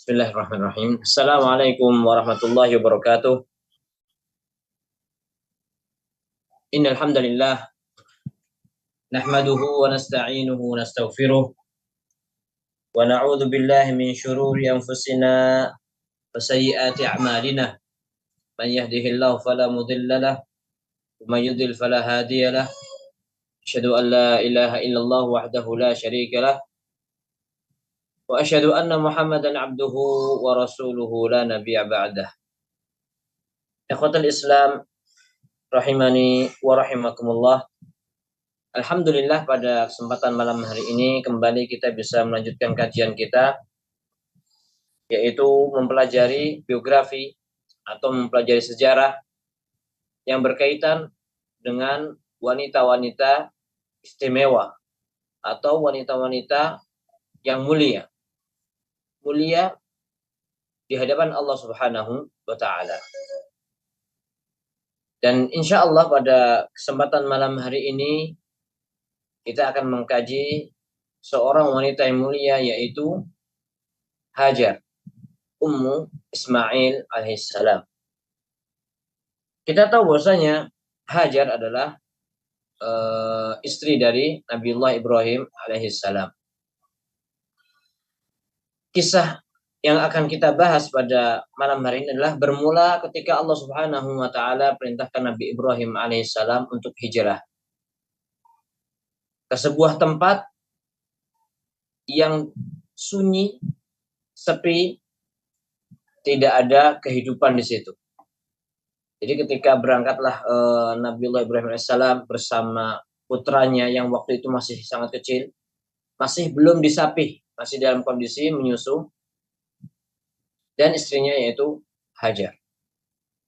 Bismillahirrahmanirrahim. Assalamualaikum warahmatullahi wabarakatuh. Innal hamdalillah nahmaduhu wa nasta'inuhu wa nastaghfiruh wa na'udzu billahi min syururi anfusina wa sayyiati a'malina. Man yahdihillahu fala mudilla lahu wa man yudlil fala hadiya lahu. Asyhadu an la ilaha illallah wahdahu la syarika lahu wa asyhadu anna Muhammadan abduhu wa rasuluhu la nabiyya ba'dah. Ikhwatal Islam rahimani wa rahimakumullah. Alhamdulillah pada kesempatan malam hari ini kembali kita bisa melanjutkan kajian kita, yaitu mempelajari biografi atau mempelajari sejarah yang berkaitan dengan wanita-wanita istimewa atau wanita-wanita yang mulia di hadapan Allah Subhanahu wa Ta'ala. Dan insya Allah pada kesempatan malam hari ini kita akan mengkaji seorang wanita yang mulia, yaitu Hajar, Ummu Ismail alaihissalam. Kita tahu bahwasanya Hajar adalah istri dari Nabiullah Ibrahim alaihissalam. Kisah yang akan kita bahas pada malam hari ini adalah bermula ketika Allah Subhanahu wa Ta'ala perintahkan Nabi Ibrahim alaihissalam untuk hijrah ke sebuah tempat yang sunyi, sepi, tidak ada kehidupan di situ. Jadi ketika berangkatlah Nabiullah Ibrahim alaihissalam bersama putranya yang waktu itu masih sangat kecil, masih belum disapih, masih dalam kondisi menyusu, dan istrinya yaitu Hajar,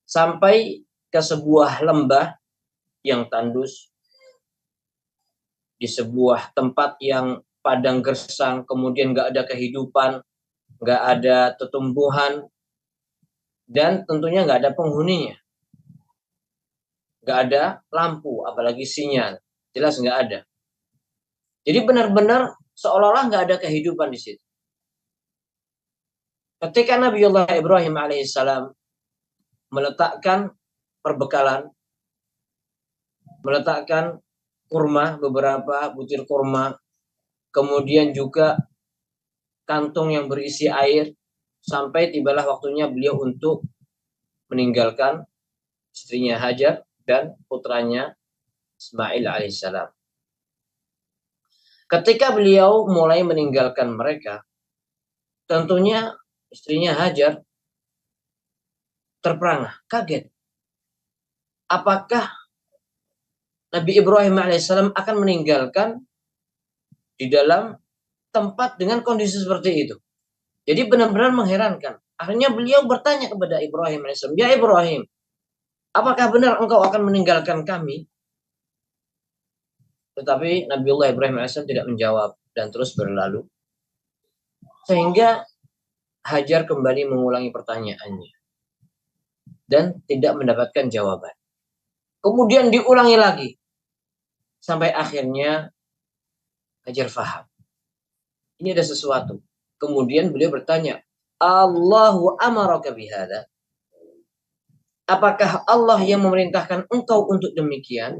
sampai ke sebuah lembah yang tandus, di sebuah tempat yang padang gersang, kemudian nggak ada kehidupan, nggak ada tumbuhan, dan tentunya nggak ada penghuninya, nggak ada lampu, apalagi sinyal, jelas nggak ada. Jadi benar-benar seolah-olah nggak ada kehidupan di situ. Ketika Nabiullah Ibrahim alaihissalam meletakkan perbekalan, meletakkan kurma, beberapa butir kurma, kemudian juga kantung yang berisi air, sampai tibalah waktunya beliau untuk meninggalkan istrinya Hajar dan putranya Ismail alaihissalam. Ketika beliau mulai meninggalkan mereka, tentunya istrinya Hajar terperangah, kaget. Apakah Nabi Ibrahim alaihissalam akan meninggalkan di dalam tempat dengan kondisi seperti itu? Jadi benar-benar mengherankan. Akhirnya beliau bertanya kepada Ibrahim alaihissalam, "Ya Ibrahim, apakah benar engkau akan meninggalkan kami?" Tetapi Nabiullah Ibrahim alaihissalam tidak menjawab dan terus berlalu. Sehingga Hajar kembali mengulangi pertanyaannya dan tidak mendapatkan jawaban. Kemudian diulangi lagi sampai akhirnya Hajar faham, ini ada sesuatu. Kemudian beliau bertanya, "Allahu amaraka bihadza?" Apakah Allah yang memerintahkan engkau untuk demikian?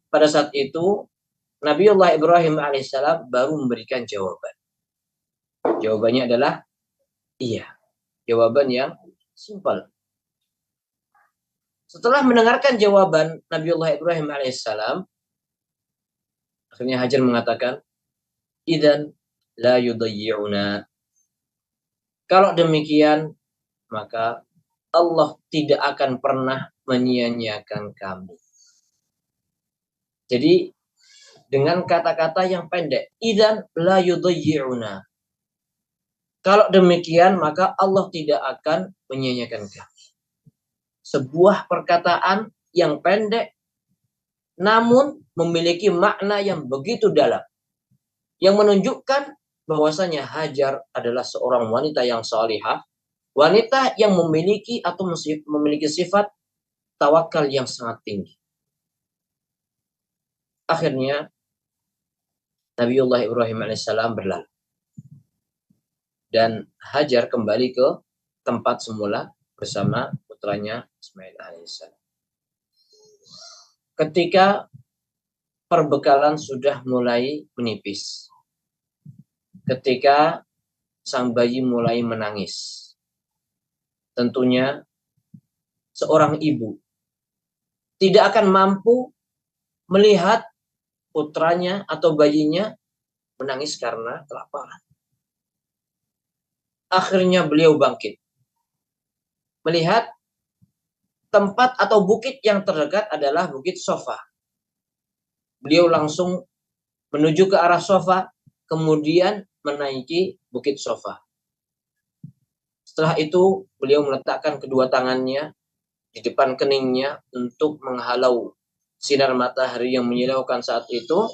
Pada saat itu Nabiullah Ibrahim alaihissalam baru memberikan jawaban. Jawabannya adalah iya. Jawaban yang simpel. Setelah mendengarkan jawaban Nabiullah Ibrahim alaihissalam, akhirnya Hajar mengatakan, "Idzan la yudayyi'una." Kalau demikian, maka Allah tidak akan pernah menyia-nyiakan kami. Jadi dengan kata-kata yang pendek, idzan la yudayyi'una. Kalau demikian, maka Allah tidak akan menyia-nyiakan kami. Sebuah perkataan yang pendek namun memiliki makna yang begitu dalam, yang menunjukkan bahwasanya Hajar adalah seorang wanita yang salihah, wanita yang memiliki atau memiliki sifat tawakal yang sangat tinggi. Akhirnya Nabiullah Ibrahim alaihissalam berlalu. dan Hajar kembali ke tempat semula bersama putranya Ismail alaihissalam. Ketika perbekalan sudah mulai menipis, ketika sang bayi mulai menangis, tentunya seorang ibu tidak akan mampu melihat putranya atau bayinya menangis karena kelaparan. Akhirnya beliau bangkit, melihat tempat atau bukit yang terdekat adalah Bukit Sofa. Beliau langsung menuju ke arah Sofa, kemudian menaiki Bukit Sofa. Setelah itu beliau meletakkan kedua tangannya di depan keningnya untuk menghalau sinar matahari yang menyilaukan saat itu,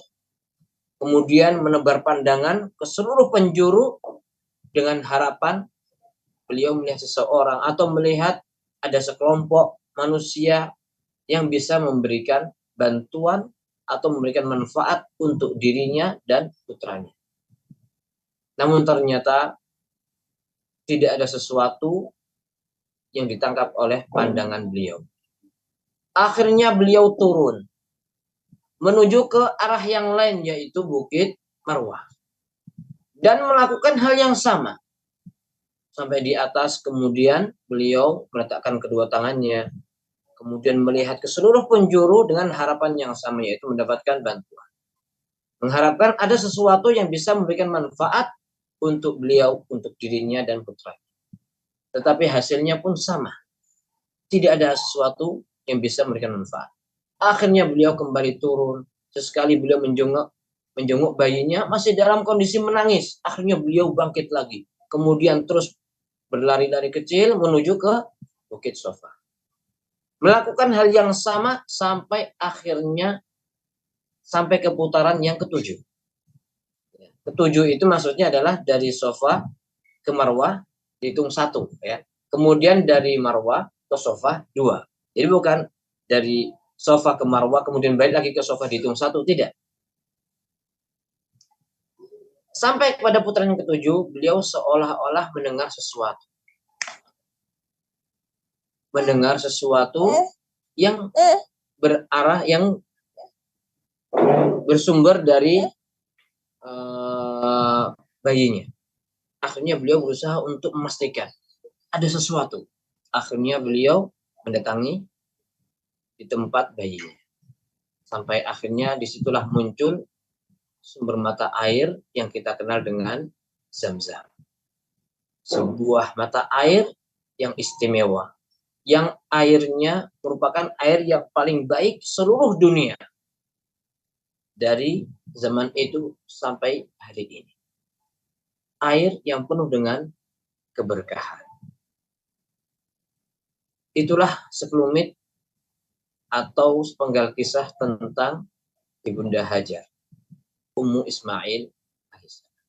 kemudian menebar pandangan ke seluruh penjuru dengan harapan beliau melihat seseorang atau melihat ada sekelompok manusia yang bisa memberikan bantuan atau memberikan manfaat untuk dirinya dan putranya. Namun ternyata tidak ada sesuatu yang ditangkap oleh pandangan beliau. Akhirnya beliau turun menuju ke arah yang lain, yaitu Bukit Marwah, dan melakukan hal yang sama. Sampai di atas, kemudian beliau meletakkan kedua tangannya, kemudian melihat ke seluruh penjuru dengan harapan yang sama, yaitu mendapatkan bantuan. Mengharapkan ada sesuatu yang bisa memberikan manfaat untuk beliau, untuk dirinya dan putranya. Tetapi hasilnya pun sama. Tidak ada sesuatu yang bisa memberikan manfaat. Akhirnya beliau kembali turun. Sesekali beliau menjenguk bayinya, masih dalam kondisi menangis. Akhirnya beliau bangkit lagi. Kemudian terus berlari-lari kecil menuju ke Bukit Sofa. Melakukan hal yang sama sampai akhirnya sampai ke putaran yang ketujuh. Ketujuh itu maksudnya adalah dari Sofa ke Marwah dihitung 1, ya. Kemudian dari Marwah ke Sofa 2. Jadi bukan dari Sofa ke Marwah kemudian balik lagi ke Sofa dihitung 1, tidak. Sampai kepada putaran yang ketujuh, beliau seolah-olah mendengar sesuatu. Mendengar sesuatu yang berarah, yang bersumber dari bayinya. Akhirnya beliau berusaha untuk memastikan ada sesuatu. Akhirnya beliau mendatangi di tempat bayinya. Sampai akhirnya disitulah muncul sumber mata air yang kita kenal dengan Zam-Zam. Sebuah mata air yang istimewa, yang airnya merupakan air yang paling baik seluruh dunia dari zaman itu sampai hari ini. Air yang penuh dengan keberkahan. Itulah sekelumit atau sepenggal kisah tentang Ibunda Hajar, Ummu Ismail alaihissalam.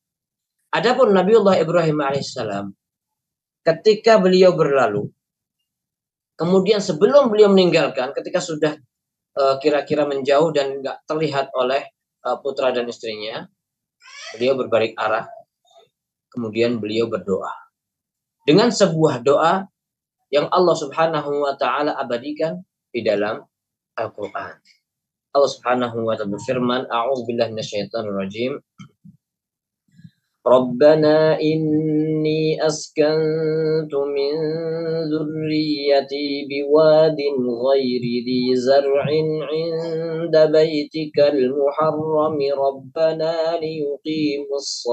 Adapun Nabiullah Ibrahim alaihissalam, ketika beliau berlalu, kemudian sebelum beliau meninggalkan, ketika sudah kira-kira menjauh dan nggak terlihat oleh putra dan istrinya, beliau berbalik arah, kemudian beliau berdoa dengan sebuah doa yang Allah Subhanahu wa taala abadikan di dalam Al-Qur'an. Allah Subhanahu wa taala berfirman, a'udzubillahi minasyaitonir rajim. Rabbana inni askantu min dzurriyyati biwadin ghairi dzi zar'in 'inda baitikal muharram rabbana liyuqimus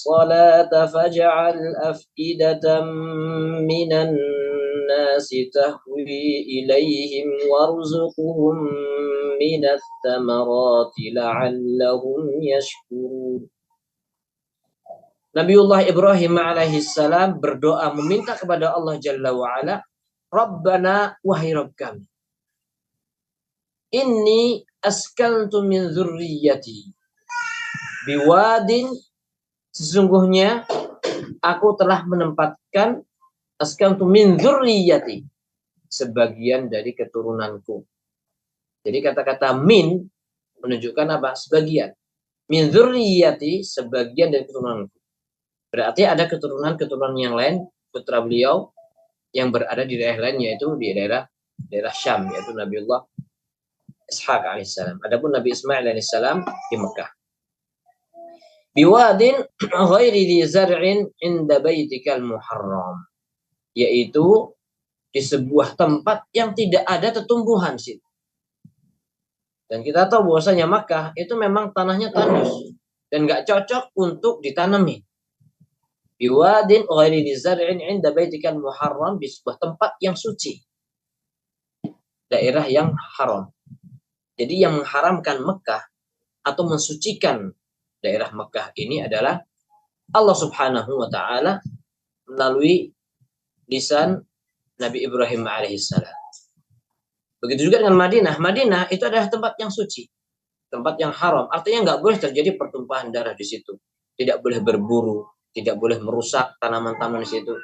salata faj'al af'idatan minan nasi tahwi ilaihim warzuqhum minats thamarati la'allahum yashkurun. Nabiullah Ibrahim alaihissalam berdoa meminta kepada Allah Jalla wa'ala, Rabbana, wahai Rabb kami, inni askantu min dzurriyyati biwadin, sesungguhnya aku telah menempatkan, askantu min dzurriyyati, sebagian dari keturunanku. Jadi kata-kata min menunjukkan apa? Sebagian. min dzurriyyati, sebagian dari keturunanku. Berarti ada keturunan-keturunan yang lain putra beliau yang berada di daerah lain, yaitu di daerah Syam, yaitu Nabiullah Ishaq alaihissalam. Adapun Nabi Ismail alaihissalam di Mekah. Biwadin ghairi di zar'in inda baitikal muharram, yaitu di sebuah tempat yang tidak ada tetumbuhan sih. Dan kita tahu bahwasanya Makkah itu memang tanahnya tandus dan nggak cocok untuk ditanami. Biwadin ghairi di zar'in inda baitikal muharram, di sebuah tempat yang suci, daerah yang haram. Jadi yang mengharamkan Mekah atau mensucikan daerah Mekah ini adalah Allah Subhanahu wa taala melalui lisan Nabi Ibrahim alaihissalam. Begitu juga dengan Madinah. Madinah itu adalah tempat yang suci, tempat yang haram. Artinya nggak boleh terjadi pertumpahan darah di situ. Tidak boleh berburu, tidak boleh merusak tanaman-tanaman di situ.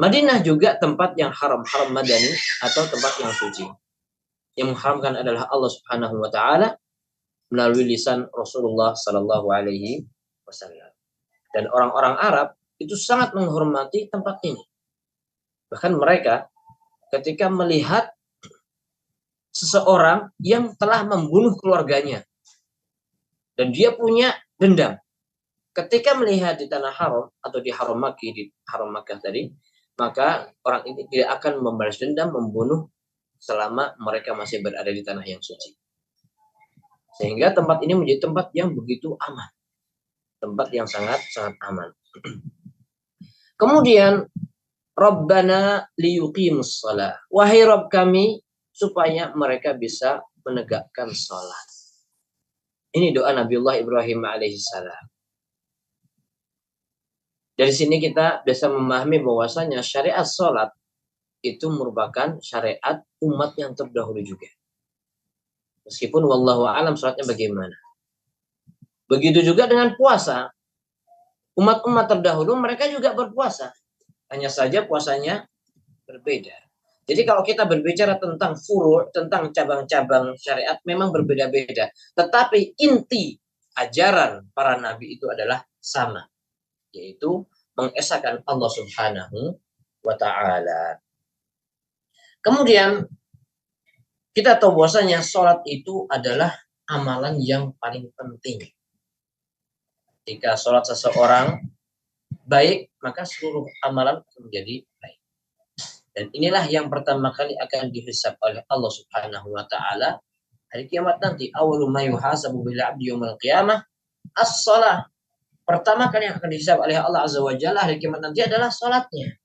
Madinah juga tempat yang haram, haram madani atau tempat yang suci. Yang mengharamkan adalah Allah Subhanahu wa taala melalui lisan Rasulullah sallallahu alaihi wasallam. Dan orang-orang Arab itu sangat menghormati tempat ini. Bahkan mereka ketika melihat seseorang yang telah membunuh keluarganya dan dia punya dendam, ketika melihat di tanah haram atau di haram Makkah tadi, maka orang ini tidak akan membalas dendam membunuh selama mereka masih berada di tanah yang suci. Sehingga tempat ini menjadi tempat yang begitu aman, tempat yang sangat aman. Kemudian Rabbana liyuqimus shalah, wahai Rabb kami, supaya mereka bisa menegakkan salat. Ini doa Nabiullah Ibrahim alaihissalam. Dari sini kita bisa memahami bahwasanya syariat salat itu merupakan syariat umat yang terdahulu juga. Meskipun wallahu a'lam salatnya bagaimana. Begitu juga dengan puasa. Umat-umat terdahulu mereka juga berpuasa. Hanya saja puasanya berbeda. Jadi kalau kita berbicara tentang furu', tentang cabang-cabang syariat memang berbeda-beda. Tetapi inti ajaran para nabi itu adalah sama. Yaitu mengesahkan Allah Subhanahu wa ta'ala. Kemudian kita tahu bahwasanya sholat itu adalah amalan yang paling penting. Jika sholat seseorang baik, maka seluruh amalan menjadi baik. Dan inilah yang pertama kali akan dihisab oleh Allah Subhanahu wa taala hari kiamat nanti. Awwalu ma yuhasabu bil 'abdi yaumil qiyamah as-shalah. Pertama kali yang akan dihisab oleh Allah Azza wa Jalla hari kiamat nanti adalah salatnya.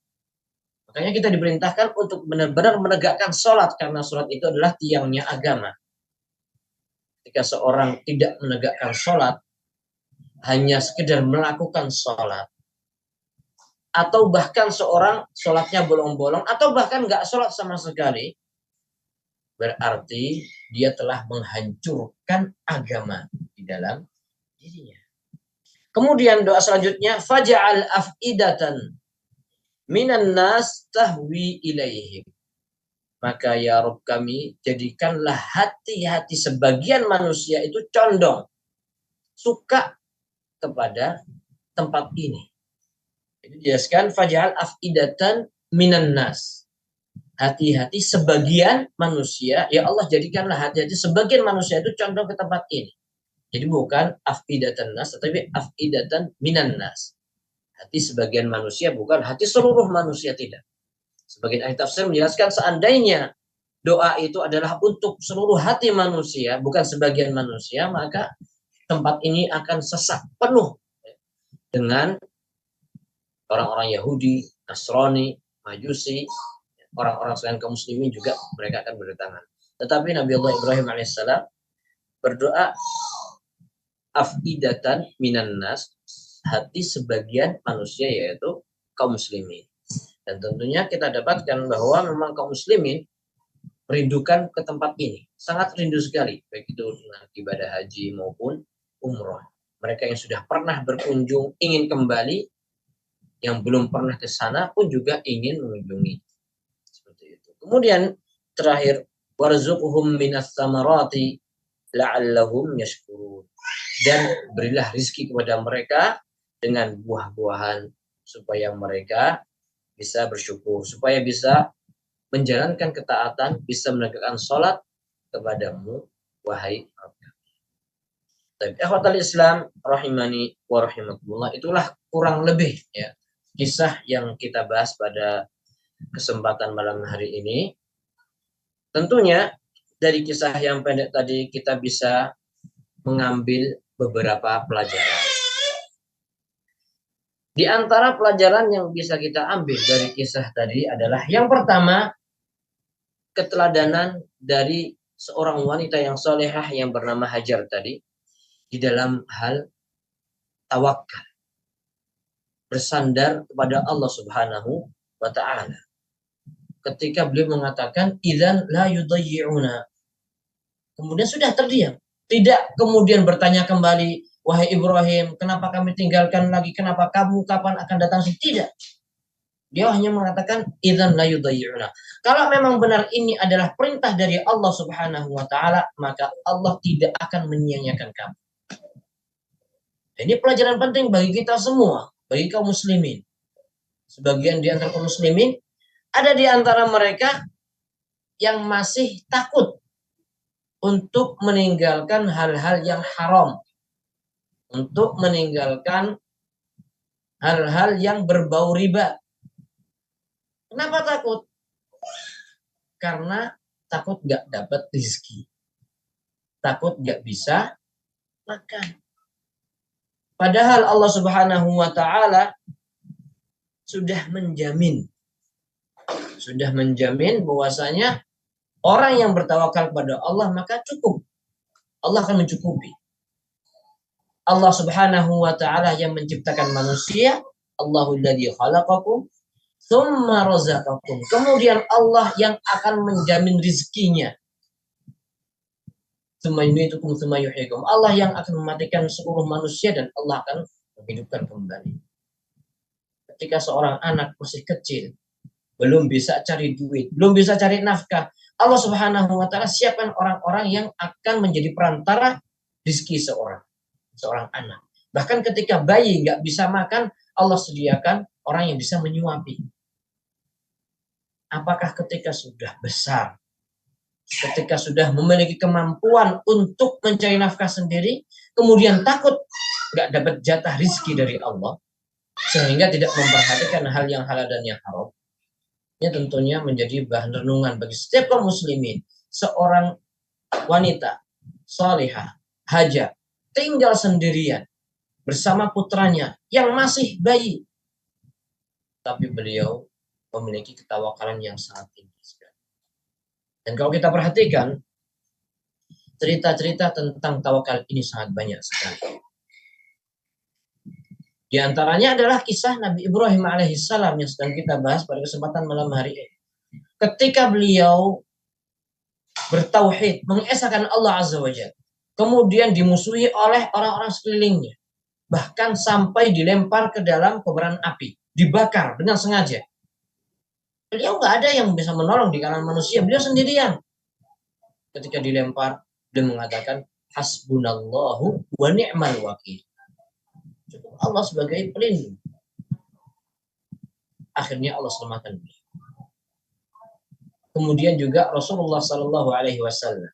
Makanya kita diperintahkan untuk benar-benar menegakkan salat, karena salat itu adalah tiangnya agama. Jika seorang tidak menegakkan salat, hanya sekedar melakukan salat, atau bahkan seorang sholatnya bolong-bolong, atau bahkan nggak sholat sama sekali, berarti dia telah menghancurkan agama di dalam dirinya. Kemudian doa selanjutnya, faj'al af'idatan minan nas tahwi ilaihim. Maka ya Rabb kami, jadikanlah hati-hati sebagian manusia itu condong, suka kepada tempat ini. Dijelaskan faj'al af'idatan minan nas. Hati-hati sebagian manusia, ya Allah jadikanlah hati-hati sebagian manusia itu condong ke tempat ini. Jadi bukan af'idatan nas, tetapi af'idatan minan nas. Hati sebagian manusia, bukan hati seluruh manusia, tidak. Sebagian ahli tafsir menjelaskan seandainya doa itu adalah untuk seluruh hati manusia, bukan sebagian manusia, maka tempat ini akan sesak penuh dengan orang-orang Yahudi, Nasrani, Majusi, orang-orang selain kaum muslimin juga mereka akan berdatangan. Tetapi Nabi Allah Ibrahim alaihissalam berdoa afidatan minan nas, hati sebagian manusia yaitu kaum muslimin. Dan tentunya kita dapatkan bahwa memang kaum muslimin merindukan ke tempat ini, sangat rindu sekali, baik itu dengan ibadah haji maupun umroh. Mereka yang sudah pernah berkunjung ingin kembali, yang belum pernah ke sana pun juga ingin mengunjungi. Seperti itu. Kemudian terakhir, warzuqhum minas samarati, la'allahum yashkurun. Dan berilah rizki kepada mereka dengan buah-buahan supaya mereka bisa bersyukur, supaya bisa menjalankan ketaatan, bisa menegakkan sholat kepadamu, wahai Rabb. Ikhwatal Islam rahimani wa rahimakumullah, itulah kurang lebih ya kisah yang kita bahas pada kesempatan malam hari ini. Tentunya dari kisah yang pendek tadi kita bisa mengambil beberapa pelajaran. Di antara pelajaran yang bisa kita ambil dari kisah tadi adalah yang pertama, keteladanan dari seorang wanita yang solehah yang bernama Hajar tadi di dalam hal tawakal, bersandar kepada Allah Subhanahu wa ta'ala. Ketika beliau mengatakan idzan la yudayyi'una, kemudian sudah terdiam, tidak kemudian bertanya kembali, wahai Ibrahim, kenapa kami tinggalkan lagi, kenapa kamu kapan akan datang sih? Tidak. Dia hanya mengatakan idzan la yudayyi'una. Kalau memang benar ini adalah perintah dari Allah Subhanahu wa taala, maka Allah tidak akan menyia-nyiakan kamu. Ini pelajaran penting bagi kita semua, bagi kaum muslimin. Sebagian di antara kaum muslimin ada di antara mereka yang masih takut untuk meninggalkan hal-hal yang haram, untuk meninggalkan hal-hal yang berbau riba. Kenapa takut? Karena takut gak dapat rezeki, takut gak bisa makan. Padahal Allah Subhanahu wa ta'ala sudah menjamin bahwasanya orang yang bertawakal kepada Allah maka cukup. Allah akan mencukupi. Allah Subhanahu wa ta'ala yang menciptakan manusia, Allahul ladzi khalaqakum tsumma razaqakum. Kemudian Allah yang akan menjamin rizkinya. Tsumma yumitukum tsumma yuhyikum. Allah yang akan mematikan seluruh manusia dan Allah akan menghidupkan kembali. Ketika seorang anak masih kecil, belum bisa cari duit, belum bisa cari nafkah, Allah Subhanahu wa ta'ala siapkan orang-orang yang akan menjadi perantara rezeki seorang anak. Bahkan ketika bayi nggak bisa makan, Allah sediakan orang yang bisa menyuapi. Apakah ketika sudah besar, ketika sudah memiliki kemampuan untuk mencari nafkah sendiri, kemudian takut nggak dapat jatah rizki dari Allah, sehingga tidak memperhatikan hal yang halal dan yang haram? Ini tentunya menjadi bahan renungan bagi setiap kaum muslimin. Seorang wanita salihah, Hajar, tinggal sendirian bersama putranya yang masih bayi. Tapi beliau memiliki ketawakalan yang sangat tinggi. Dan kalau kita perhatikan, cerita-cerita tentang tawakal ini sangat banyak sekali. Di antaranya adalah kisah Nabi Ibrahim alaihissalam yang sedang kita bahas pada kesempatan malam hari ini. Ketika beliau bertauhid, mengesahkan Allah Azza wa Jalla, kemudian dimusuhi oleh orang-orang sekelilingnya, bahkan sampai dilempar ke dalam kobaran api, dibakar dengan sengaja. Beliau nggak ada yang bisa menolong di kalangan manusia, beliau sendirian. Ketika dilempar, beliau mengatakan hasbunallahu wa ni'mal wakil. Cukup Allah sebagai pelindung. Akhirnya Allah selamatkan beliau. Kemudian juga Rasulullah Sallallahu Alaihi Wasallam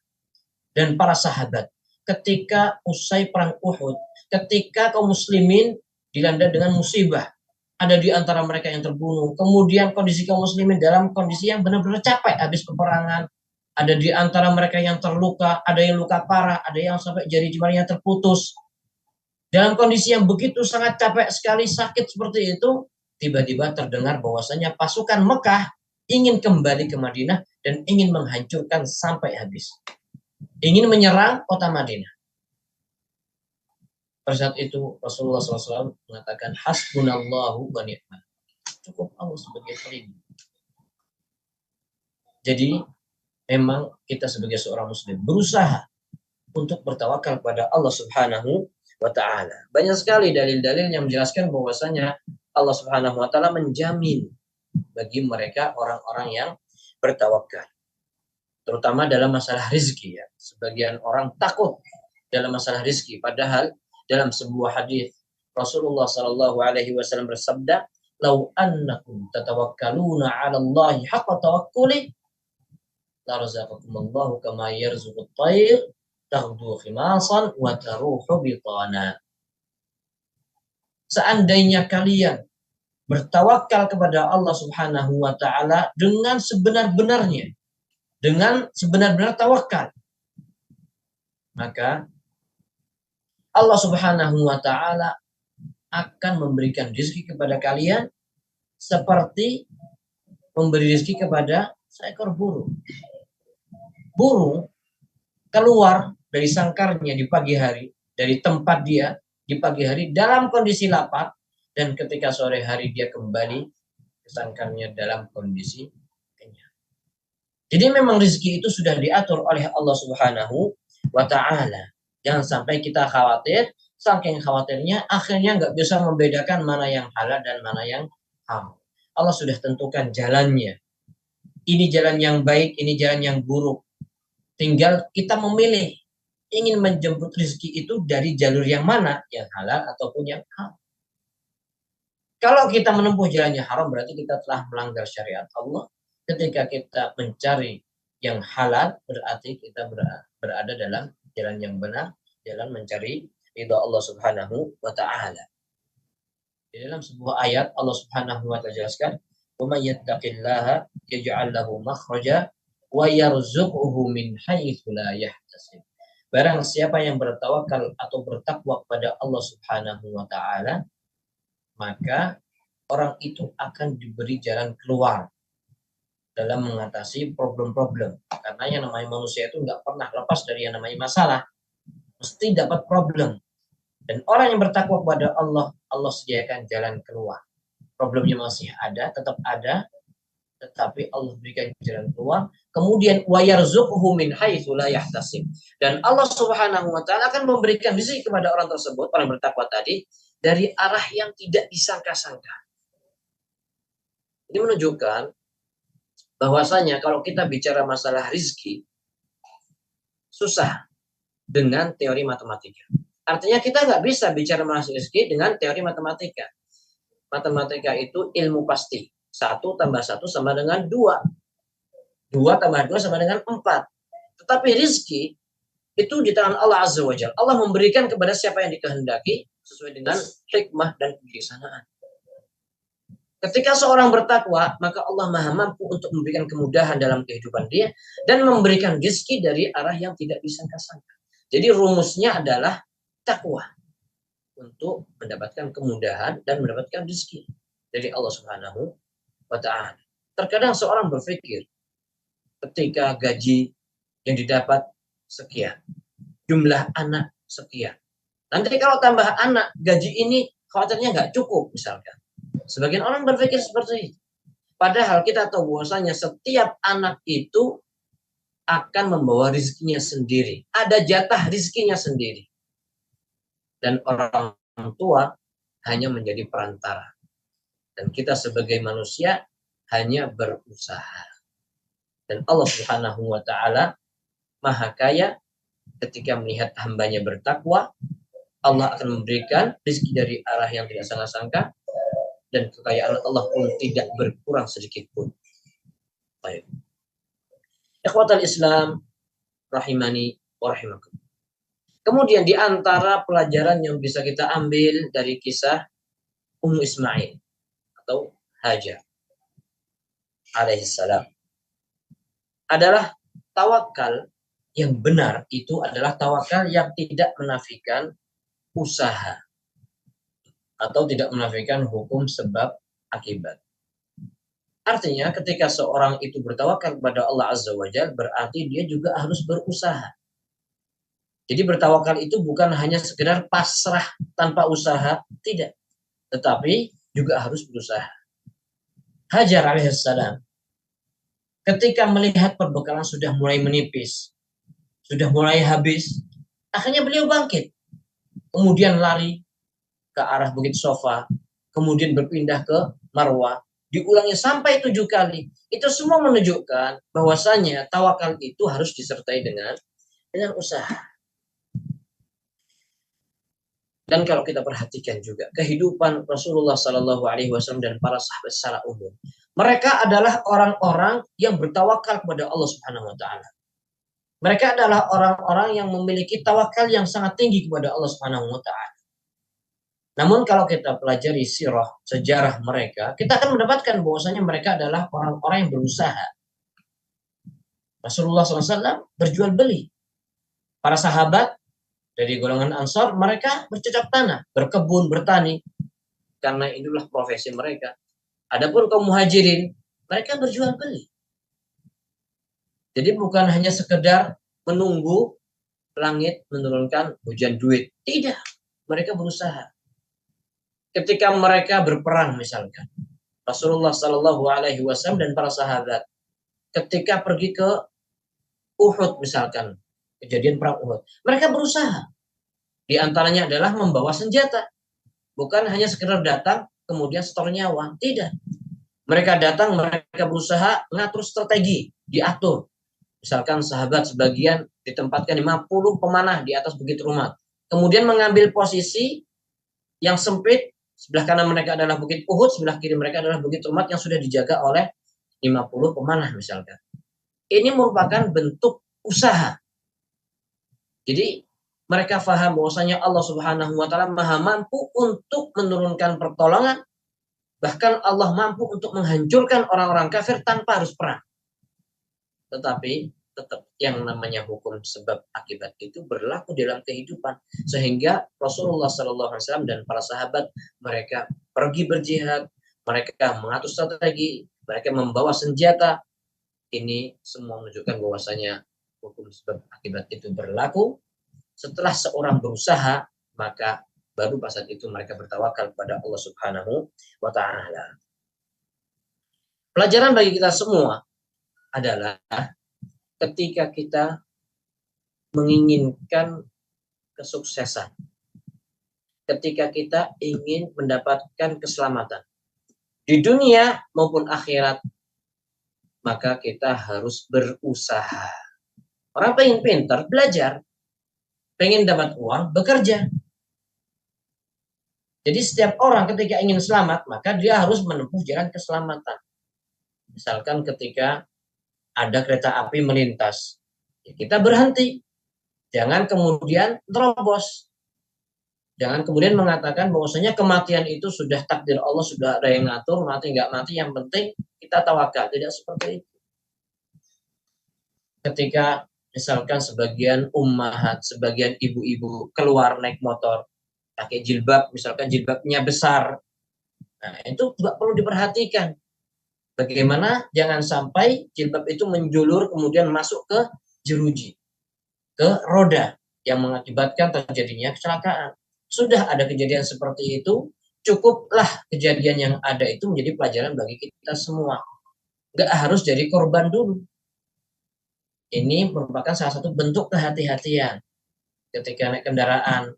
dan para sahabat ketika usai perang Uhud, ketika kaum muslimin dilanda dengan musibah, ada di antara mereka yang terbunuh. Kemudian kondisi kaum muslimin dalam kondisi yang benar-benar capek habis peperangan. Ada di antara mereka yang terluka, ada yang luka parah, ada yang sampai jari-jarinya terputus. Dalam kondisi yang begitu sangat capek sekali, sakit seperti itu, tiba-tiba terdengar bahwasanya pasukan Mekah ingin kembali ke Madinah dan ingin menghancurkan sampai habis. Ingin menyerang kota Madinah. Pada saat itu Rasulullah SAW mengatakan hasbunallahu wa ni'mal. Cukup Allah sebagai pelindung. Jadi memang kita sebagai seorang muslim berusaha untuk bertawakal kepada Allah Subhanahu wa ta'ala. Banyak sekali dalil-dalil yang menjelaskan bahwasanya Allah Subhanahu wa ta'ala menjamin bagi mereka orang-orang yang bertawakal. terutama dalam masalah rizki ya. Sebagian orang takut dalam masalah rizki, padahal dalam sebuah hadis Rasulullah Shallallahu Alaihi Wasallam bersabda, "Lau annakum tatawakkaluna 'ala Allahi haqqa tawakkuli, la razaqakumullahu kama yarzuqut tayr taghdu khimasan wa taruhu bitana." Seandainya kalian bertawakal kepada Allah Subhanahu wa taala dengan sebenar-benarnya, dengan sebenar-benar tawakal, maka Allah Subhanahu wa taala akan memberikan rezeki kepada kalian seperti memberi rezeki kepada seekor burung. Burung keluar dari sangkarnya di pagi hari, dari tempat dia di pagi hari dalam kondisi lapar, dan ketika sore hari dia kembali ke sangkarnya dalam kondisi kenyang. Jadi memang rezeki itu sudah diatur oleh Allah Subhanahu wa taala. Jangan sampai kita khawatir, saking khawatirnya akhirnya nggak bisa membedakan mana yang halal dan mana yang haram. Allah sudah tentukan jalannya. Ini jalan yang baik, ini jalan yang buruk. Tinggal kita memilih ingin menjemput rezeki itu dari jalur yang mana, yang halal ataupun yang haram. Kalau kita menempuh jalan yang haram berarti kita telah melanggar syariat Allah. Ketika kita mencari yang halal berarti kita berada dalam jalan yang benar, jalan mencari ridha Allah Subhanahu wa taala. Di dalam sebuah ayat Allah Subhanahu wa taala jelaskan, "Wa may yattaqillaha yaj'al lahu makhraja wa yarzuqhu min haitsu la yahtasib." Barang siapa yang bertawakal atau bertakwa kepada Allah Subhanahu wa taala, maka orang itu akan diberi jalan keluar dalam mengatasi problem-problem. Karena yang namanya manusia itu nggak pernah lepas dari yang namanya masalah. Mesti dapat problem. Dan orang yang bertakwa kepada Allah, Allah sediakan jalan keluar. Problemnya masih ada, tetap ada, tetapi Allah berikan jalan keluar. Kemudian wayarzuqhu min haitsu la yahtasib. Dan Allah Subhanahu wa taala akan memberikan rezeki kepada orang tersebut, orang bertakwa tadi, dari arah yang tidak disangka-sangka. Ini menunjukkan bahwasanya kalau kita bicara masalah rezeki susah dengan teori matematika. Artinya kita nggak bisa bicara masalah rezeki dengan teori matematika. Matematika itu ilmu pasti. 1 tambah 1 sama dengan 2. 2 tambah 2 sama dengan 4. Tetapi rezeki itu di tangan Allah Azza wa Jalla. Allah memberikan kepada siapa yang dikehendaki sesuai dengan hikmah dan kebijaksanaan. Ketika seorang bertakwa, maka Allah Maha mampu untuk memberikan kemudahan dalam kehidupan dia dan memberikan rezeki dari arah yang tidak disangka-sangka. Jadi rumusnya adalah takwa untuk mendapatkan kemudahan dan mendapatkan rezeki dari Allah Subhanahu wa ta'ala. Terkadang seorang berpikir ketika gaji yang didapat sekian, jumlah anak sekian. Nanti kalau tambah anak, gaji ini khawatirnya nggak cukup misalkan. Sebagian orang berpikir seperti itu. Padahal kita tahu bahwasanya setiap anak itu akan membawa rezekinya sendiri. Ada jatah rezekinya sendiri. Dan orang tua hanya menjadi perantara. Dan kita sebagai manusia hanya berusaha. Dan Allah Subhanahu wa ta'ala Maha Kaya, ketika melihat hambanya bertakwa, Allah akan memberikan rezeki dari arah yang tidak sangka-sangka, dan kekayaan Allah pun tidak berkurang sedikit pun. Baik. Ikhwatal Islam rahimani wa rahimakum. Kemudian di antara pelajaran yang bisa kita ambil dari kisah Ummu Ismail atau Hajar alaihissalam adalah tawakal yang benar itu adalah tawakal yang tidak menafikan usaha atau tidak menafikan hukum sebab akibat. Artinya ketika seorang itu bertawakal kepada Allah Azza wa Jalla berarti dia juga harus berusaha. Jadi bertawakal itu bukan hanya sekedar pasrah tanpa usaha, tidak. Tetapi juga harus berusaha. Hajar alaihissalam ketika melihat perbekalan sudah mulai menipis, sudah mulai habis, akhirnya beliau bangkit. Kemudian lari ke arah Bukit Sofa, kemudian berpindah ke Marwah, diulangi sampai 7 kali. Itu semua menunjukkan bahwasanya tawakal itu harus disertai dengan usaha. Dan kalau kita perhatikan juga kehidupan Rasulullah Shallallahu Alaihi Wasallam dan para sahabat secara umum, mereka adalah orang-orang yang bertawakal kepada Allah Subhanahu Wa Taala. Mereka adalah orang-orang yang memiliki tawakal yang sangat tinggi kepada Allah Subhanahu Wa Taala. Namun kalau kita pelajari sirah, sejarah mereka, kita akan mendapatkan bahwasanya mereka adalah orang-orang yang berusaha. Rasulullah SAW berjual beli. Para sahabat dari golongan Ansar, mereka bercocok tanah, berkebun, bertani. Karena itulah profesi mereka. Adapun kaum muhajirin, mereka berjual beli. Jadi bukan hanya sekedar menunggu langit menurunkan hujan duit. Tidak, mereka berusaha. Ketika mereka berperang misalkan, Rasulullah Shallallahu Alaihi Wasallam dan para sahabat, ketika pergi ke Uhud misalkan, kejadian perang Uhud, mereka berusaha. Di antaranya adalah membawa senjata, bukan hanya sekedar datang kemudian setor nyawa. Tidak, mereka datang, mereka berusaha mengatur strategi, diatur. Misalkan sahabat sebagian ditempatkan 50 pemanah di atas bukit Rumat, kemudian mengambil posisi yang sempit. Sebelah kanan mereka adalah bukit Uhud, sebelah kiri mereka adalah bukit Rumat yang sudah dijaga oleh 50 pemanah misalkan. Ini merupakan bentuk usaha. Jadi mereka paham bahwasanya Allah Subhanahu Wa Taala maha mampu untuk menurunkan pertolongan. Bahkan Allah mampu untuk menghancurkan orang-orang kafir tanpa harus perang. Tetapi tetap yang namanya hukum sebab akibat itu berlaku dalam kehidupan, sehingga Rasulullah SAW dan para sahabat mereka pergi berjihad, mereka mengatur strategi, mereka membawa senjata. Ini semua menunjukkan bahwasanya hukum sebab akibat itu berlaku. Setelah seorang berusaha, maka baru pada saat itu mereka bertawakal kepada Allah Subhanahu Wa Taala. Pelajaran bagi kita semua adalah ketika kita menginginkan kesuksesan, ketika kita ingin mendapatkan keselamatan di dunia maupun akhirat, maka kita harus berusaha. Orang pengen pintar, belajar. Pengen dapat uang, bekerja. Jadi setiap orang ketika ingin selamat, maka dia harus menempuh jalan keselamatan. Misalkan ketika ada kereta api melintas, ya kita berhenti. Jangan kemudian terobos. Jangan kemudian mengatakan bahwasanya kematian itu sudah takdir Allah, sudah ada yang ngatur, mati nggak mati, yang penting kita tawakal. Tidak seperti itu. Ketika misalkan sebagian ummahat, sebagian ibu-ibu keluar naik motor, pakai jilbab, misalkan jilbabnya besar, nah itu juga perlu diperhatikan. Bagaimana jangan sampai jilbab itu menjulur kemudian masuk ke jeruji, ke roda, yang mengakibatkan terjadinya kecelakaan. Sudah ada kejadian seperti itu, cukuplah kejadian yang ada itu menjadi pelajaran bagi kita semua. Nggak harus jadi korban dulu. Ini merupakan salah satu bentuk kehati-hatian ketika naik kendaraan.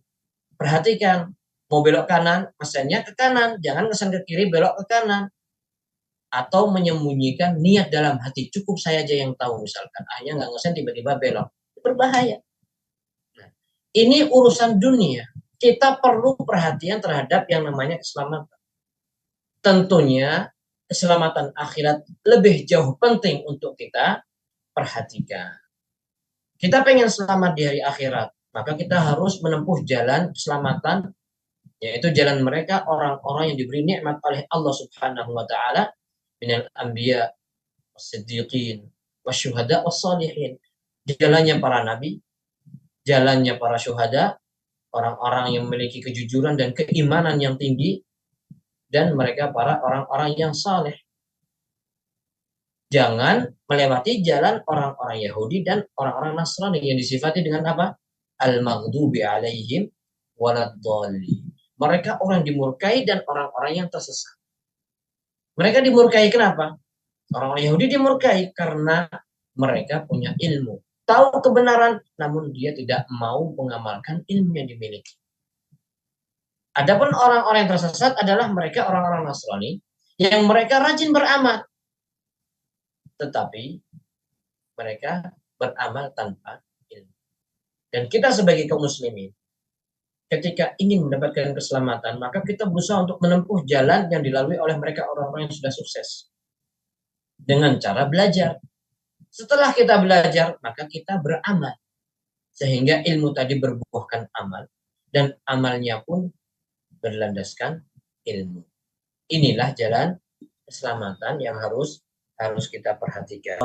Perhatikan, mau belok kanan, mesennya ke kanan, jangan ngesen ke kiri, belok ke kanan. Atau menyembunyikan niat dalam hati, cukup saya aja yang tahu misalkan, hanya nggak ngesen tiba-tiba belok, berbahaya. Nah, ini urusan dunia, kita perlu perhatian terhadap yang namanya keselamatan. Tentunya keselamatan akhirat lebih jauh penting untuk kita perhatikan. Kita pengen selamat di hari akhirat, maka kita harus menempuh jalan keselamatan, yaitu jalan mereka orang-orang yang diberi nikmat oleh Allah Subhanahu Wa Taala minal anbiya was-siddiqin wasyuhada was-salihin. Jalannya para nabi, jalannya para syuhada, orang-orang yang memiliki kejujuran dan keimanan yang tinggi, dan mereka para orang-orang yang saleh. Jangan melewati jalan orang-orang Yahudi dan orang-orang Nasrani yang disifati dengan apa? Al-maghdubi alaihim waladhdallin. Mereka orang dimurkai dan orang-orang yang tersesat. Mereka dimurkai kenapa? Orang-orang Yahudi dimurkai karena mereka punya ilmu, tahu kebenaran, namun dia tidak mau mengamalkan ilmu yang dimiliki. Adapun orang-orang yang tersesat adalah mereka orang-orang Nasrani yang mereka rajin beramal, tetapi mereka beramal tanpa ilmu. Dan kita sebagai kaum muslimin, ketika ingin mendapatkan keselamatan, maka kita berusaha untuk menempuh jalan yang dilalui oleh mereka orang-orang yang sudah sukses. Dengan cara belajar. Setelah kita belajar, maka kita beramal. Sehingga ilmu tadi berbuahkan amal. Dan amalnya pun berlandaskan ilmu. Inilah jalan keselamatan yang harus kita perhatikan.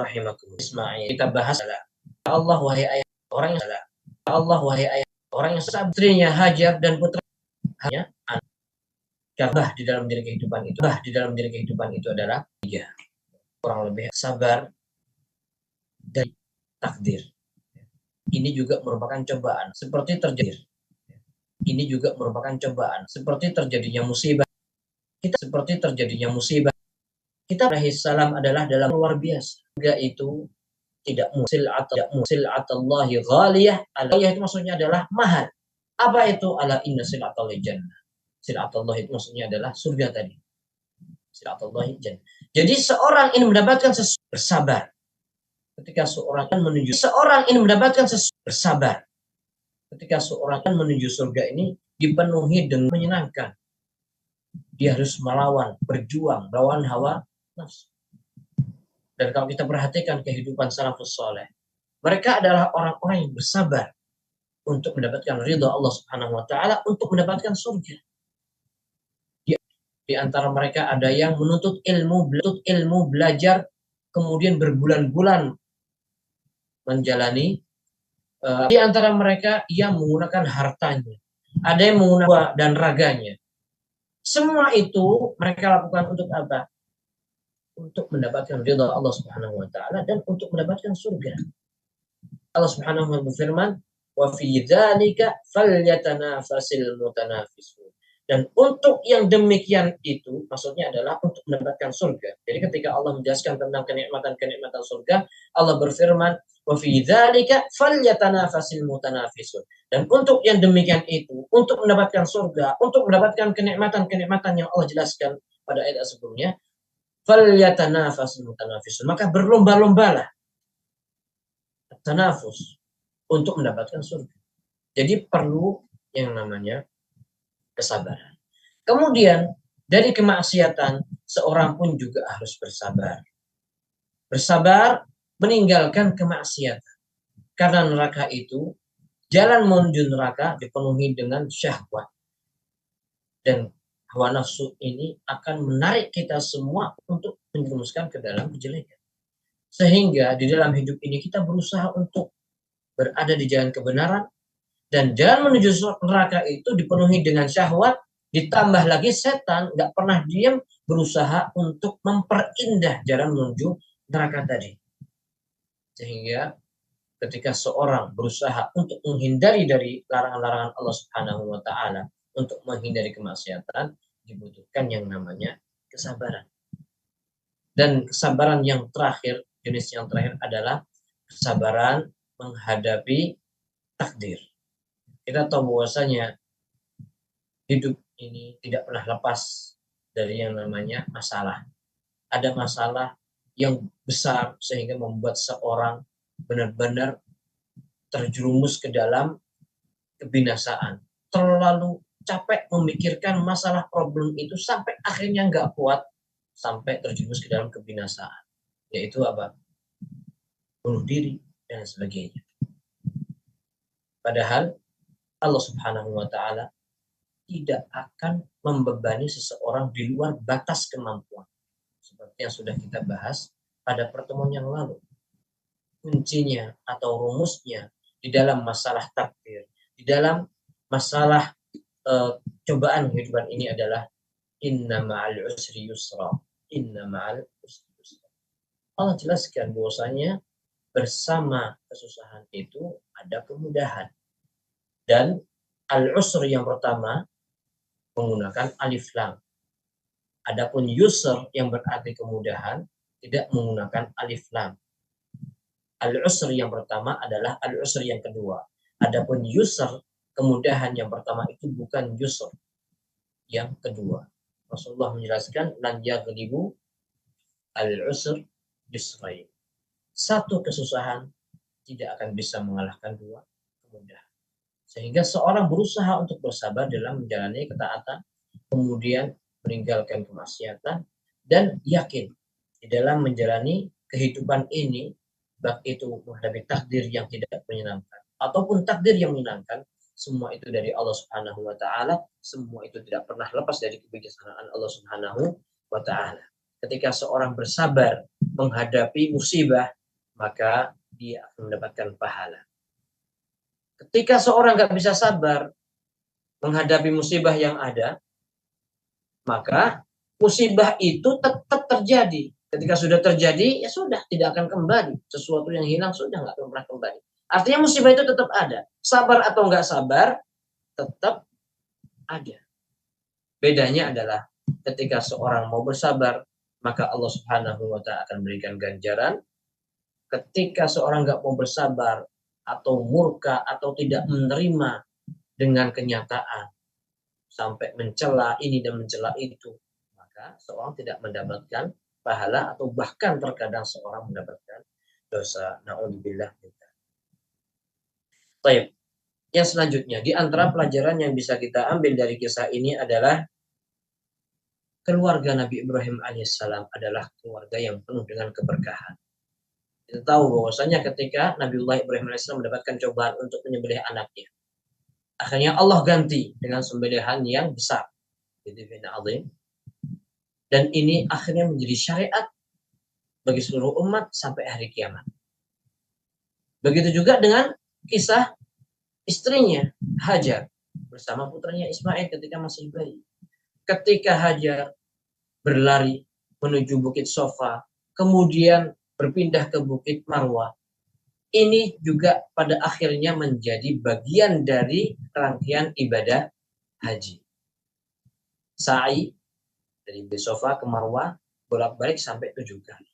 Ismail, kita bahas adalah Allah wahai ayah orang yang salah. Allah wahai ayah orang yang sabrinya Hajar dan putra hanya anak. Gabah di dalam diri kehidupan itu adalah tiga. Kurang lebih sabar dan takdir. Ini juga merupakan cobaan seperti terjadi. Ini juga merupakan cobaan seperti terjadinya musibah. Kita alaihi salam adalah dalam luar biasa. Surga itu tidak musil atallahi ghaliyah. Ghaliyah itu maksudnya adalah mahal. Apa itu? Ala inna silatallahi jannah. Silatullah itu maksudnya adalah surga tadi. Silatullahi jannah. Jadi seorang ini mendapatkan sesuatu bersabar. Ketika seorang ini mendapatkan sesuatu bersabar. Ketika seorang menuju surga ini dipenuhi dengan menyenangkan. Dia harus melawan, berjuang, melawan hawa nafsu. Dan kalau kita perhatikan kehidupan salafus saleh, mereka adalah orang-orang yang bersabar untuk mendapatkan ridha Allah Subhanahu wa taala, untuk mendapatkan surga. Di antara mereka ada yang menuntut ilmu, belajar, kemudian berbulan-bulan menjalani. Di antara mereka yang menggunakan hartanya, ada yang menggunakan dan raganya. Semua itu mereka lakukan untuk apa? Untuk mendapatkan ridha Allah Subhanahu wa taala dan untuk mendapatkan surga. Allah Subhanahu wa taala berfirman, "Wa fi dzalika falyatanafasil mutanafisun." Dan untuk yang demikian itu maksudnya adalah untuk mendapatkan surga. Jadi ketika Allah menjelaskan tentang kenikmatan surga, Allah berfirman, "Wa fi dzalika falyatanafasil mutanafisun." Dan untuk yang demikian itu, untuk mendapatkan surga, untuk mendapatkan kenikmatan yang Allah jelaskan pada ayat sebelumnya, falyatanafasil mutanafisun. Maka berlomba-lombalah tanafus untuk mendapatkan surga. Jadi perlu yang namanya kesabaran. Kemudian dari kemaksiatan seorang pun juga harus bersabar. Bersabar meninggalkan kemaksiatan. Karena neraka itu, jalan menuju neraka dipenuhi dengan syahwat. Dan hawa nafsu ini akan menarik kita semua untuk menjerumuskan ke dalam kejelekan. Sehingga di dalam hidup ini kita berusaha untuk berada di jalan kebenaran. Dan jalan menuju neraka itu dipenuhi dengan syahwat, ditambah lagi setan nggak pernah diam berusaha untuk memperindah jalan menuju neraka tadi. Sehingga ketika seorang berusaha untuk menghindari dari larangan-larangan Allah Subhanahu wa taala, untuk menghindari kemaksiatan, dibutuhkan yang namanya kesabaran. Dan kesabaran yang terakhir, jenis yang terakhir adalah kesabaran menghadapi takdir. Kita tahu bahwasanya hidup ini tidak pernah lepas dari yang namanya masalah. Ada masalah yang besar sehingga membuat seorang benar-benar terjerumus ke dalam kebinasaan. Terlalu capek memikirkan masalah problem itu sampai akhirnya nggak kuat, sampai terjerumus ke dalam kebinasaan. Yaitu apa? Bunuh diri dan sebagainya. Padahal Allah Subhanahu wa taala tidak akan membebani seseorang di luar batas kemampuan. Seperti yang sudah kita bahas pada pertemuan yang lalu. Kuncinya atau rumusnya di dalam masalah takdir, di dalam masalah cobaan kehidupan ini adalah inna ma'al usri yusra. Inna ma'al usri yusra. Allah jelaskan bahwasanya bersama kesusahan itu ada kemudahan. Dan al-usr yang pertama menggunakan alif lam. Adapun yusr yang berarti kemudahan tidak menggunakan alif lam. Al-usr yang pertama adalah al-usr yang kedua. Adapun yusr, kemudahan yang pertama itu bukan yusr yang kedua. Rasulullah menjelaskan lan yaghlibu al-usr yusrain. Satu kesusahan tidak akan bisa mengalahkan dua kemudahan. Sehingga seorang berusaha untuk bersabar dalam menjalani ketaatan, kemudian meninggalkan kemaksiatan, dan yakin di dalam menjalani kehidupan ini, baik itu menghadapi takdir yang tidak menyenangkan ataupun takdir yang menyenangkan, semua itu dari Allah Subhanahu wa taala, semua itu tidak pernah lepas dari kebijaksanaan Allah Subhanahu wa taala. Ketika seorang bersabar menghadapi musibah, maka dia akan mendapatkan pahala. Ketika seorang nggak bisa sabar menghadapi musibah yang ada, maka musibah itu tetap terjadi. Ketika sudah terjadi, ya sudah, tidak akan kembali. Sesuatu yang hilang sudah nggak pernah kembali. Artinya musibah itu tetap ada. Sabar atau nggak sabar, tetap ada. Bedanya adalah ketika seorang mau bersabar, maka Allah Subhanahu wa taala akan berikan ganjaran. Ketika seorang nggak mau bersabar atau murka atau tidak menerima dengan kenyataan sampai mencela ini dan mencela itu, maka seorang tidak mendapatkan pahala atau bahkan terkadang seorang mendapatkan dosa. Na'udzubillah. Baik. Yang selanjutnya, di antara pelajaran yang bisa kita ambil dari kisah ini adalah keluarga Nabi Ibrahim alaihissalam adalah keluarga yang penuh dengan keberkahan. Kita tahu bahwasanya ketika Nabiullah Ibrahim alaihissalam mendapatkan cobaan untuk menyembelih anaknya, akhirnya Allah ganti dengan sembelihan yang besar. Dan ini akhirnya menjadi syariat bagi seluruh umat sampai hari kiamat. Begitu juga dengan kisah istrinya Hajar bersama putranya Ismail ketika masih bayi. Ketika Hajar berlari menuju Bukit Sofa, kemudian berpindah ke Bukit Marwah, ini juga pada akhirnya menjadi bagian dari rangkaian ibadah haji. Sa'i dari Bukit Sofa ke Marwah bolak-balik sampai 7 kali.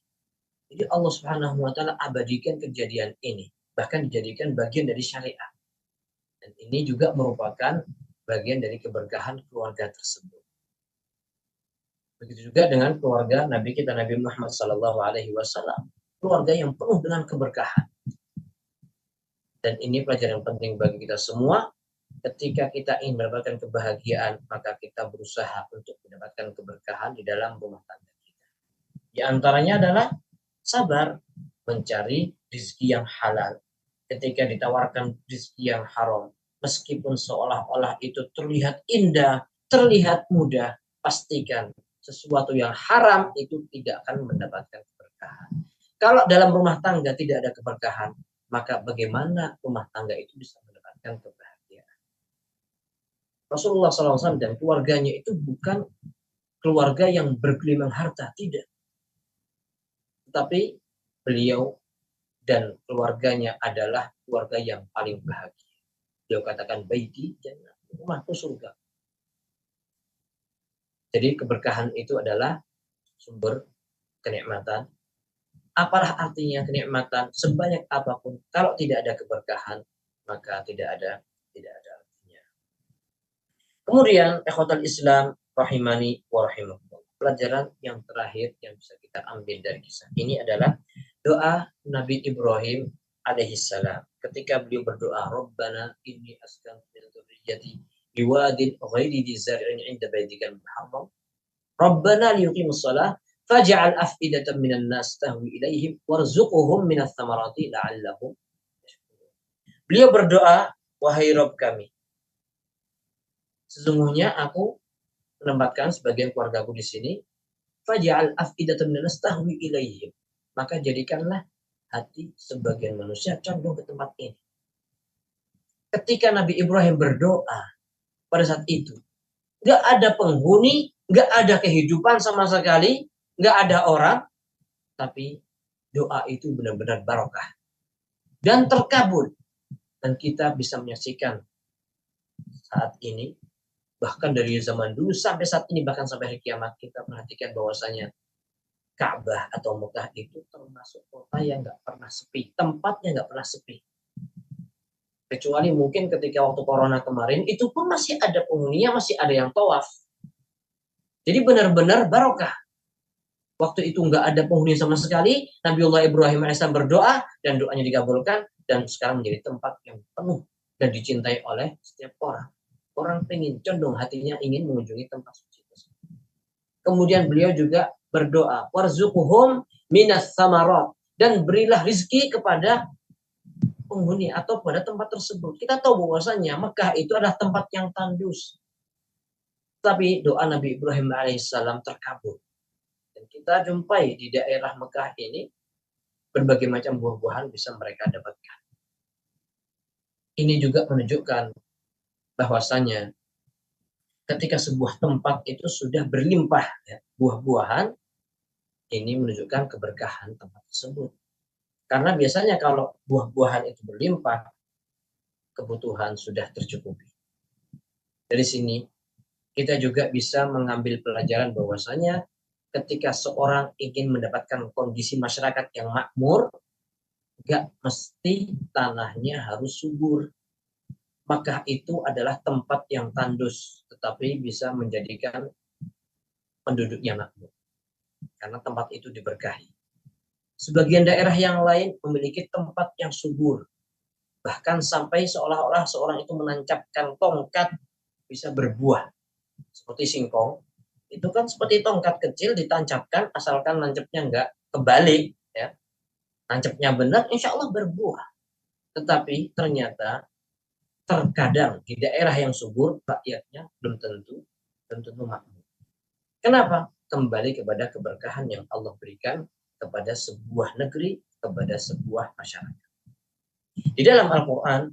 Jadi Allah Subhanahu wa taala abadikan kejadian ini, bahkan dijadikan bagian dari syariat. Dan ini juga merupakan bagian dari keberkahan keluarga tersebut. Begitu juga dengan keluarga Nabi kita Nabi Muhammad sallallahu alaihi wasallam, keluarga yang penuh dengan keberkahan. Dan ini pelajaran penting bagi kita semua. Ketika kita ingin mendapatkan kebahagiaan, maka kita berusaha untuk mendapatkan keberkahan di dalam rumah tangga kita. Di antaranya adalah sabar mencari rezeki yang halal. Ketika ditawarkan rezeki yang haram, meskipun seolah-olah itu terlihat indah, terlihat mudah, pastikan sesuatu yang haram itu tidak akan mendapatkan keberkahan. Kalau dalam rumah tangga tidak ada keberkahan, maka bagaimana rumah tangga itu bisa mendapatkan kebahagiaan? Rasulullah SAW dan keluarganya itu bukan keluarga yang bergelimang harta, tidak. Tetapi beliau dan keluarganya adalah keluarga yang paling bahagia. Beliau katakan baiti jannah, rumahku surga. Jadi keberkahan itu adalah sumber kenikmatan. Apalah artinya kenikmatan sebanyak apapun, kalau tidak ada keberkahan, maka tidak ada artinya. Kemudian ikhwatal Islam rahimani wa rahimakumullah. Pelajaran yang terakhir yang bisa kita ambil dari kisah ini adalah doa Nabi Ibrahim alaihissalam ketika beliau berdoa, Rabbana inni askantu min dzurriyyati biwadin ghairi dzi zar'in 'inda baitikal muharram Rabbana liyuqimus shalah faj'al af'idatan minan nas tahwi ilaihim warzuqhum minats thamarati la'allahum yashkurun. Beliau berdoa, wahai Rabb kami, sesungguhnya aku menempatkan sebagian keluargaku di sini, faj'al af'idatan minan nas tahwi ilaihim, maka jadikanlah hati sebagian manusia condong ke tempat ini. Ketika Nabi Ibrahim berdoa pada saat itu, nggak ada penghuni, nggak ada kehidupan sama sekali, nggak ada orang, tapi doa itu benar-benar barokah dan terkabul. Dan kita bisa menyaksikan saat ini, bahkan dari zaman dulu sampai saat ini, bahkan sampai hari kiamat, kita perhatikan bahwasanya Ka'bah atau Mekah itu termasuk kota yang nggak pernah sepi, tempatnya nggak pernah sepi. Kecuali mungkin ketika waktu corona kemarin, itu pun masih ada penghuninya, masih ada yang tawaf. Jadi benar-benar barokah. Waktu itu nggak ada penghuni sama sekali, Nabiullah Ibrahim AS berdoa dan doanya dikabulkan, dan sekarang menjadi tempat yang penuh dan dicintai oleh setiap orang. Orang pengen, condong hatinya ingin mengunjungi tempat suci tersebut. Kemudian beliau juga berdoa, warzuquhum minas samarat, dan berilah rizki kepada penghuni atau pada tempat tersebut. Kita tahu bahwasanya Mekah itu adalah tempat yang tandus. Tapi doa Nabi Ibrahim alaihissalam terkabul. Dan kita jumpai di daerah Mekah ini berbagai macam buah-buahan bisa mereka dapatkan. Ini juga menunjukkan bahwasanya ketika sebuah tempat itu sudah berlimpah ya, buah-buahan, ini menunjukkan keberkahan tempat tersebut. Karena biasanya kalau buah-buahan itu berlimpah, kebutuhan sudah tercukupi. Dari sini kita juga bisa mengambil pelajaran bahwasanya ketika seorang ingin mendapatkan kondisi masyarakat yang makmur, gak mesti tanahnya harus subur. Maka itu adalah tempat yang tandus, tetapi bisa menjadikan penduduknya makmur. Karena tempat itu diberkahi. Sebagian daerah yang lain memiliki tempat yang subur. Bahkan sampai seolah-olah seorang itu menancapkan tongkat bisa berbuah. Seperti singkong. Itu kan seperti tongkat kecil ditancapkan, asalkan nancapnya enggak kebalik. Ya. Nancapnya benar, insya Allah berbuah. Tetapi ternyata terkadang di daerah yang subur, rakyatnya belum tentu makmur. Kenapa? Kembali kepada keberkahan yang Allah berikan kepada sebuah negeri, kepada sebuah masyarakat. Di dalam Al-Quran,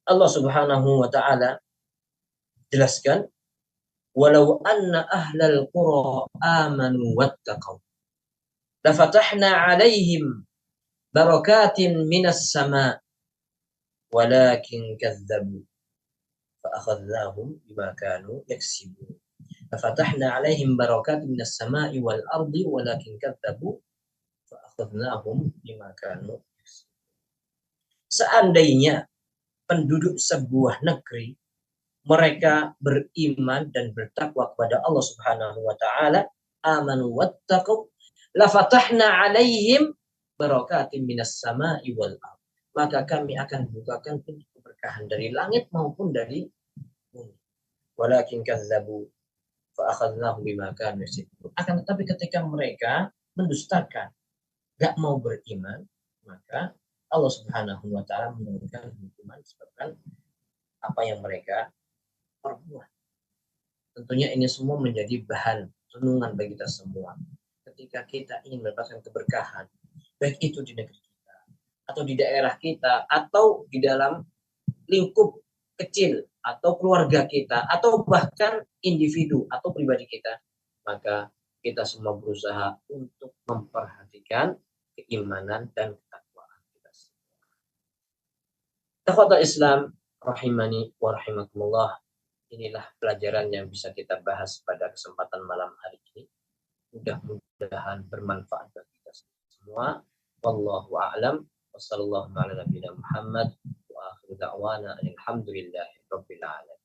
Allah Subhanahu wa Ta'ala jelaskan, walau anna ahlal qura amanu wattaqaw lafatahna alaihim barakatin minas sama walakin kadzabu fa akhadnahum bima kanu yaksibun. Lafatahna alaihim barakatin minas sama'i wal ardi walakin kadzabu fa akhadnahum bima kanu yaksibun. Seandainya penduduk sebuah negeri mereka beriman dan bertakwa kepada Allah Subhanahu wa Ta'ala, amanu wattaqu, lafatahna alaihim barakatin minas sama'i wal ardh. Maka kami akan bukakan pintu keberkahan dari langit maupun dari bumi. Walakin kadzabu fa akhadnahum bima kanu yaksibun. Akan tetapi ketika mereka mendustakan, enggak mau beriman, maka Allah Subhanahu wa Ta'ala menurunkan hukuman disebabkan apa yang mereka perbuat. Tentunya ini semua menjadi bahan renungan bagi kita semua. Ketika kita ingin mendapatkan keberkahan, baik itu di negeri kita, atau di daerah kita, atau di dalam lingkup kecil, atau keluarga kita, atau bahkan individu atau pribadi kita, maka kita semua berusaha untuk memperhatikan keimanan dan ketakwaan kita semua. Ikhwatal Islam rahimani wa rahimakumullah. Inilah pelajaran yang bisa kita bahas pada kesempatan malam hari ini. Mudah-mudahan bermanfaat bagi kita semua. Wallahu a'lam. Wassallallahu ala nabiyina Muhammad wa akhiru da'wana alhamdulillahi rabbil alamin.